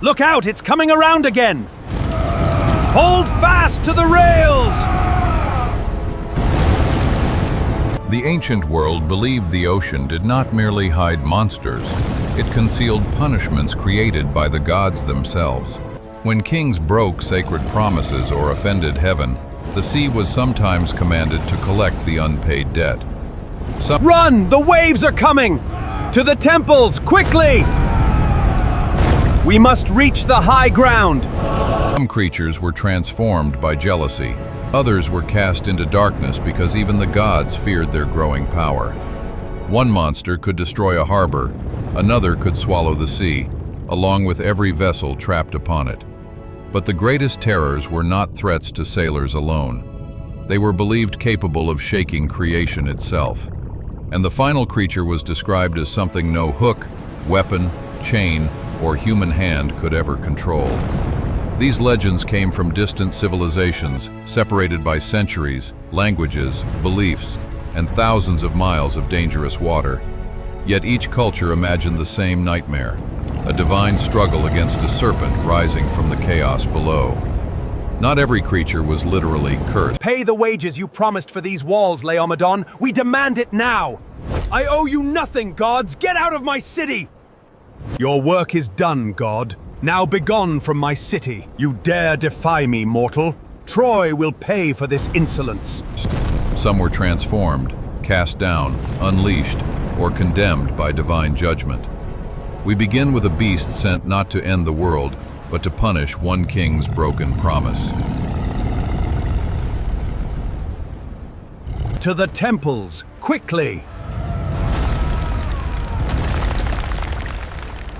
Look out, it's coming around again! Hold fast to the rails! The ancient world believed the ocean did not merely hide monsters, it concealed punishments created by the gods themselves. When kings broke sacred promises or offended heaven, the sea was sometimes commanded to collect the unpaid debt. Run! The waves are coming! To the temples, quickly! We must reach the high ground! Some creatures were transformed by jealousy. Others were cast into darkness because even the gods feared their growing power. One monster could destroy a harbor, another could swallow the sea, along with every vessel trapped upon it. But the greatest terrors were not threats to sailors alone. They were believed capable of shaking creation itself. And the final creature was described as something no hook, weapon, chain, or human hand could ever control. These legends came from distant civilizations, separated by centuries, languages, beliefs, and thousands of miles of dangerous water. Yet each culture imagined the same nightmare, a divine struggle against a serpent rising from the chaos below. Not every creature was literally cursed. Pay the wages you promised for these walls, Laomedon. We demand it now! I owe you nothing, gods! Get out of my city! Your work is done, god. Now begone from my city. You dare defy me, mortal. Troy will pay for this insolence. Some were transformed, cast down, unleashed, or condemned by divine judgment. We begin with a beast sent not to end the world, but to punish one king's broken promise. To the temples, quickly!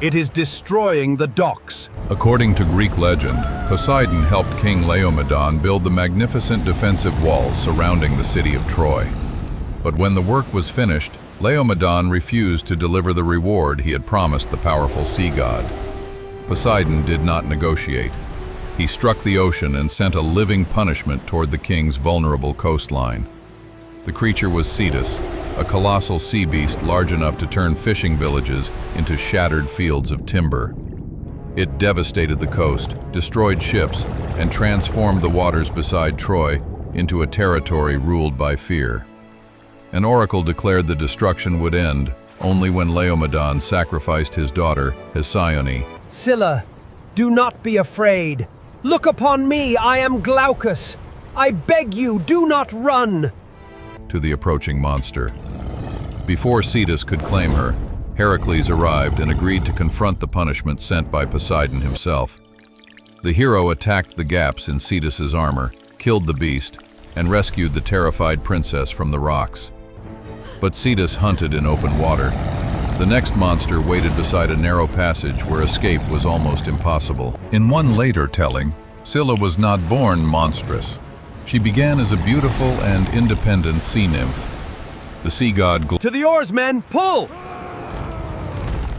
It is destroying the docks. According to Greek legend, Poseidon helped King Laomedon build the magnificent defensive walls surrounding the city of Troy. But when the work was finished, Laomedon refused to deliver the reward he had promised the powerful sea god. Poseidon did not negotiate. He struck the ocean and sent a living punishment toward the king's vulnerable coastline. The creature was Cetus, a colossal sea beast large enough to turn fishing villages into shattered fields of timber. It devastated the coast, destroyed ships, and transformed the waters beside Troy into a territory ruled by fear. An oracle declared the destruction would end only when Laomedon sacrificed his daughter, Hesione. Scylla, do not be afraid. Look upon me, I am Glaucus. I beg you, do not run. To the approaching monster. Before Cetus could claim her, Heracles arrived and agreed to confront the punishment sent by Poseidon himself. The hero attacked the gaps in Cetus's armor, killed the beast, and rescued the terrified princess from the rocks. But Cetus hunted in open water. The next monster waited beside a narrow passage where escape was almost impossible. In one later telling, Scylla was not born monstrous. She began as a beautiful and independent sea nymph. The sea god To the oars, men! Pull!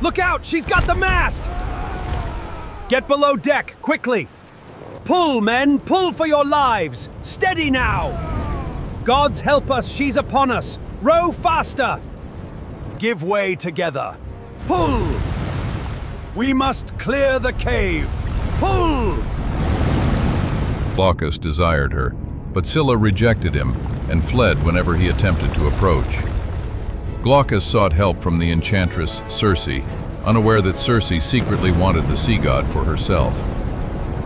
Look out! She's got the mast! Get below deck, quickly! Pull, men! Pull for your lives! Steady now! Gods help us, she's upon us! Row faster! Give way together! Pull! We must clear the cave! Pull! Glaucus desired her, but Scylla rejected him and fled whenever he attempted to approach. Glaucus sought help from the enchantress Circe, unaware that Circe secretly wanted the sea god for herself.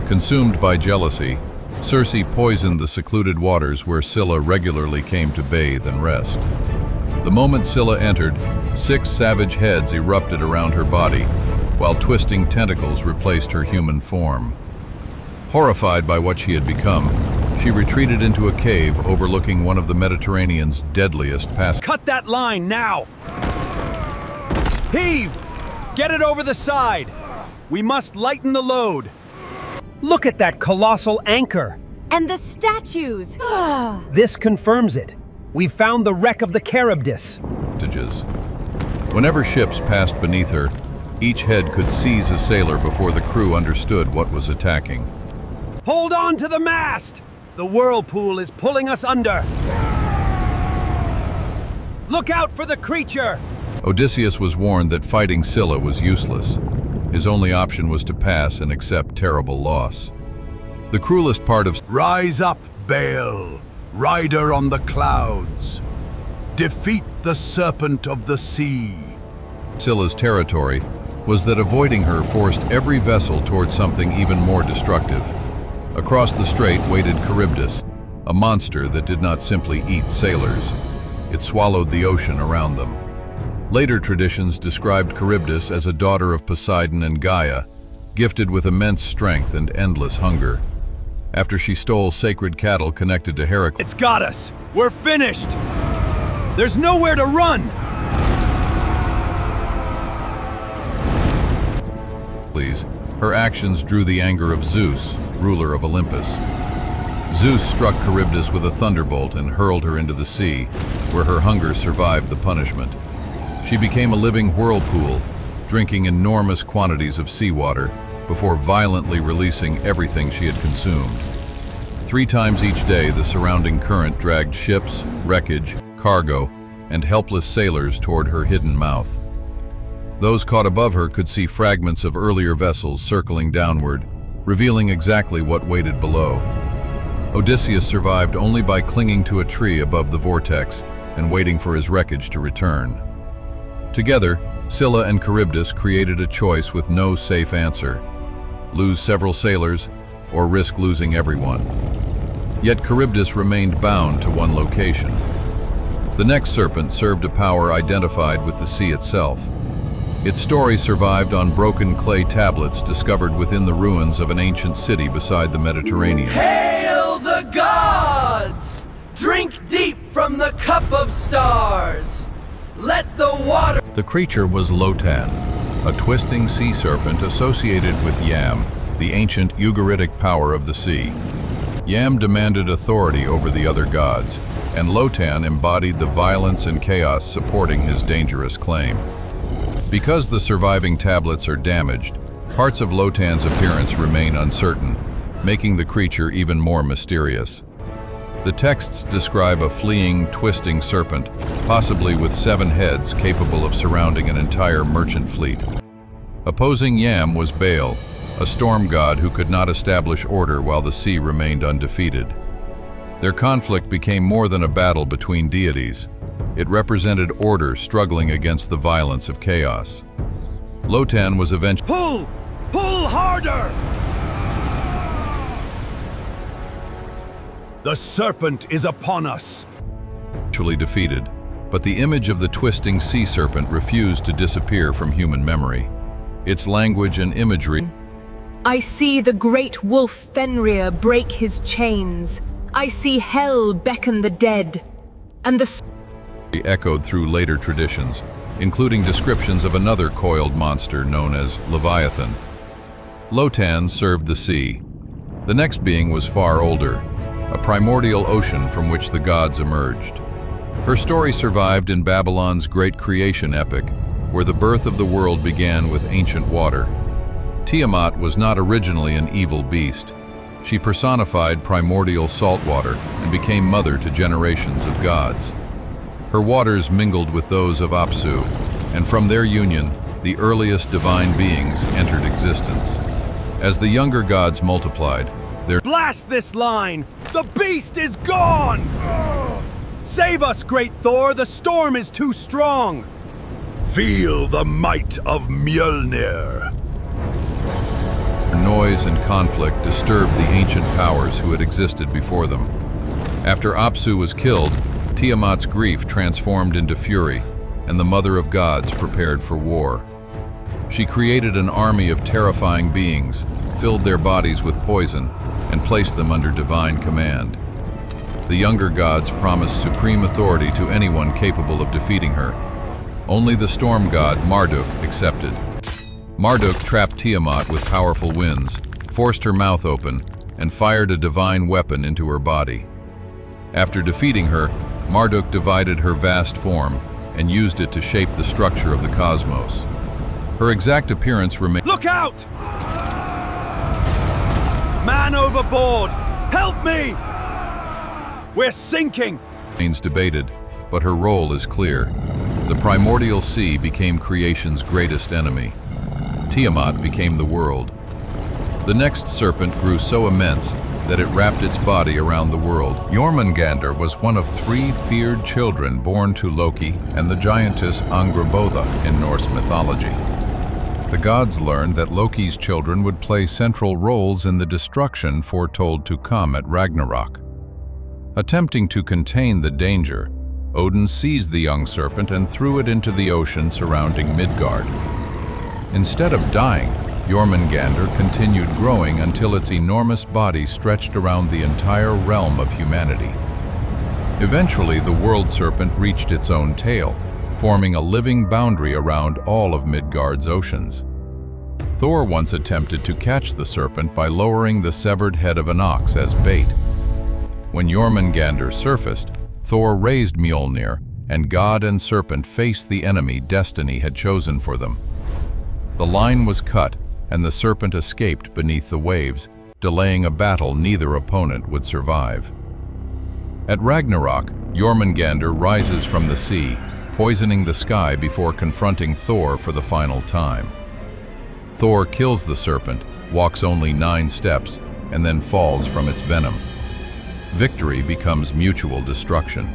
Consumed by jealousy, Circe poisoned the secluded waters where Scylla regularly came to bathe and rest. The moment Scylla entered, 6 savage heads erupted around her body, while twisting tentacles replaced her human form. Horrified by what she had become, she retreated into a cave overlooking one of the Mediterranean's deadliest passages. Cut that line now! Heave! Get it over the side! We must lighten the load. Look at that colossal anchor! And the statues! This confirms it. We've found the wreck of the Charybdis. Whenever ships passed beneath her, each head could seize a sailor before the crew understood what was attacking. Hold on to the mast! The whirlpool is pulling us under. Look out for the creature! Odysseus was warned that fighting Scylla was useless. His only option was to pass and accept terrible loss. The cruelest part of Rise up, Baal, rider on the clouds. Defeat the serpent of the sea. Scylla's territory was that avoiding her forced every vessel towards something even more destructive. Across the strait waited Charybdis, a monster that did not simply eat sailors. It swallowed the ocean around them. Later traditions described Charybdis as a daughter of Poseidon and Gaia, gifted with immense strength and endless hunger. After she stole sacred cattle connected to Heracles, It's got us! We're finished! There's nowhere to run! her actions drew the anger of Zeus, ruler of Olympus. Zeus struck Charybdis with a thunderbolt and hurled her into the sea, where her hunger survived the punishment. She became a living whirlpool, drinking enormous quantities of seawater before violently releasing everything she had consumed. 3 times each day, the surrounding current dragged ships, wreckage, cargo, and helpless sailors toward her hidden mouth. Those caught above her could see fragments of earlier vessels circling downward, revealing exactly what waited below. Odysseus survived only by clinging to a tree above the vortex and waiting for his wreckage to return. Together, Scylla and Charybdis created a choice with no safe answer: lose several sailors or risk losing everyone. Yet Charybdis remained bound to one location. The next serpent served a power identified with the sea itself. Its story survived on broken clay tablets discovered within the ruins of an ancient city beside the Mediterranean. Hail the gods! Drink deep from the cup of stars! Let the water... The creature was Lotan, a twisting sea serpent associated with Yam, the ancient Ugaritic power of the sea. Yam demanded authority over the other gods, and Lotan embodied the violence and chaos supporting his dangerous claim. Because the surviving tablets are damaged, parts of Lotan's appearance remain uncertain, making the creature even more mysterious. The texts describe a fleeing, twisting serpent, possibly with 7 heads capable of surrounding an entire merchant fleet. Opposing Yam was Baal, a storm god who could not establish order while the sea remained undefeated. Their conflict became more than a battle between deities. It represented order struggling against the violence of chaos. Lotan was eventually Pull! Pull harder! The serpent is upon us. defeated, but the image of the twisting sea serpent refused to disappear from human memory. Its language and imagery I see the great wolf Fenrir break his chains. I see hell beckon the dead. And the echoed through later traditions, including descriptions of another coiled monster known as Leviathan. Lotan served the sea. The next being was far older, a primordial ocean from which the gods emerged. Her story survived in Babylon's great creation epic, where the birth of the world began with ancient water. Tiamat was not originally an evil beast. She personified primordial saltwater and became mother to generations of gods. Her waters mingled with those of Apsu, and from their union, the earliest divine beings entered existence. As the younger gods multiplied, their Blast this line! The beast is gone! Save us, great Thor! The storm is too strong! Feel the might of Mjolnir. noise and conflict disturbed the ancient powers who had existed before them. After Apsu was killed, Tiamat's grief transformed into fury, and the Mother of Gods prepared for war. She created an army of terrifying beings, filled their bodies with poison, and placed them under divine command. The younger gods promised supreme authority to anyone capable of defeating her. Only the storm god Marduk accepted. Marduk trapped Tiamat with powerful winds, forced her mouth open, and fired a divine weapon into her body. After defeating her, Marduk divided her vast form and used it to shape the structure of the cosmos. Her exact appearance remains. Look out! Man overboard! Help me! We're sinking! Remains debated, but her role is clear. The primordial sea became creation's greatest enemy. Tiamat became the world. The next serpent grew so immense that it wrapped its body around the world. Jörmungandr was one of 3 feared children born to Loki and the giantess Angrboda in Norse mythology. The gods learned that Loki's children would play central roles in the destruction foretold to come at Ragnarok. Attempting to contain the danger, Odin seized the young serpent and threw it into the ocean surrounding Midgard. Instead of dying, Jörmungandr continued growing until its enormous body stretched around the entire realm of humanity. Eventually, the World Serpent reached its own tail, forming a living boundary around all of Midgard's oceans. Thor once attempted to catch the serpent by lowering the severed head of an ox as bait. When Jörmungandr surfaced, Thor raised Mjolnir, and God and serpent faced the enemy destiny had chosen for them. The line was cut, and the serpent escaped beneath the waves, delaying a battle neither opponent would survive. At Ragnarok, Jörmungandr rises from the sea, poisoning the sky before confronting Thor for the final time. Thor kills the serpent, walks only 9 steps, and then falls from its venom. Victory becomes mutual destruction.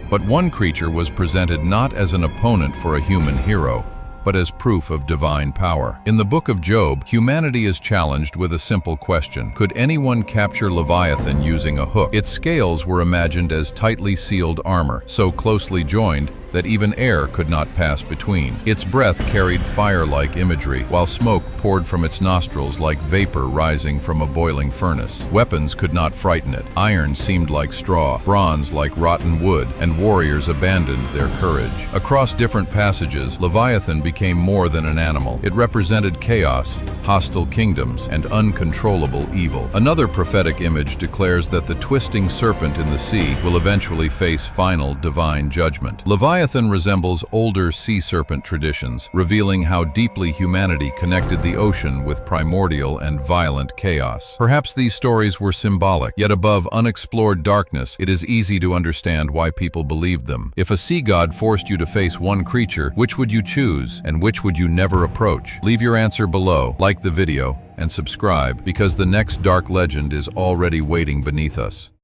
But one creature was presented not as an opponent for a human hero, but as proof of divine power. In the book of Job, humanity is challenged with a simple question. Could anyone capture Leviathan using a hook? Its scales were imagined as tightly sealed armor, so closely joined that even air could not pass between. Its breath carried fire-like imagery, while smoke poured from its nostrils like vapor rising from a boiling furnace. Weapons could not frighten it. Iron seemed like straw, bronze like rotten wood, and warriors abandoned their courage. Across different passages, Leviathan became more than an animal. It represented chaos, hostile kingdoms, and uncontrollable evil. Another prophetic image declares that the twisting serpent in the sea will eventually face final divine judgment. Leviathan resembles older sea serpent traditions, revealing how deeply humanity connected the ocean with primordial and violent chaos. Perhaps these stories were symbolic, yet above unexplored darkness, it is easy to understand why people believed them. If a sea god forced you to face one creature, which would you choose, and which would you never approach? Leave your answer below, like the video, and subscribe, because the next dark legend is already waiting beneath us.